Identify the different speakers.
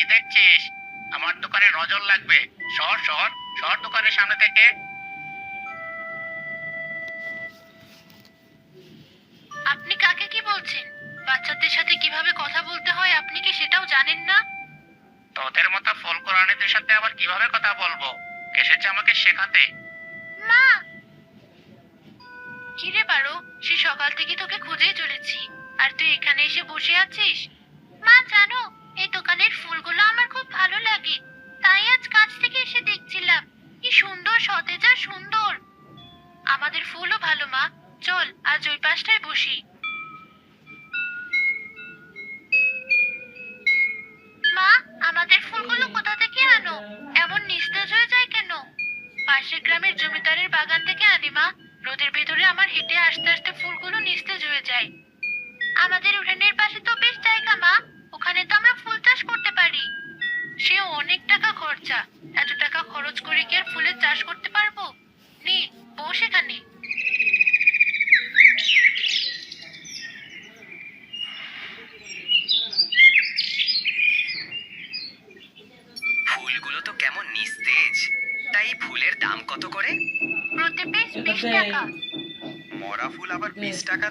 Speaker 1: কি দেখছিস? আমার দোকানে নজর লাগবে। সর সর সর দোকানের সামনে থেকে।
Speaker 2: আপনি কাকে কি বলছেন? বাচ্চাদের সাথে কিভাবে কথা বলতে হয় আপনি কি সেটাও জানেন না?
Speaker 1: তোদের মতো ফুল কোরআনিদের সাথে আবার কিভাবে কথা বলবো? এসেছে আমাকে শেখাতে।
Speaker 2: মা! কি রে পারো, সে সকাল থেকে তোকে খুঁজেই চলেছি, আর তুই এখানে এসে বসে আছিস? মা জানো, এই দোকানের ফুলগুলো আমার খুব ভালো লাগে, তাই আজ কাছ থেকে এসে দেখছিলাম। কি সুন্দর, সতেজ আর সুন্দর। আমাদের ফুলও ভালো মা। চল আজ ওই পাশটায় বসি। মা, আমাদের ফুলগুলো কোথা থেকে আনো? এমন নিস্তেজ হয়ে যায় কেন? পাশের গ্রামের জমিদারের বাগান থেকে আনি মা। রোদের ভেতরে আমার হেঁটে আসতে আসতে ফুলগুলো নিস্তেজ হয়ে যায়। আমাদের উঠানের পাশে তো বেশ জায়গা মা, ওখানে তো আমরা ফুল চাষ করতে পারি। সে অনেক টাকা খরচা। এত টাকা খরচ করে কি আর ফুলের চাষ করতে পারবো? নে, বস এখানে।
Speaker 3: ফুলগুলো তো কেমন নিস্তেজ। তাই ফুলের দাম কত করে?
Speaker 2: প্রতি পিস 20 টাকা।
Speaker 3: মরা ফুল আবার 20 টাকা?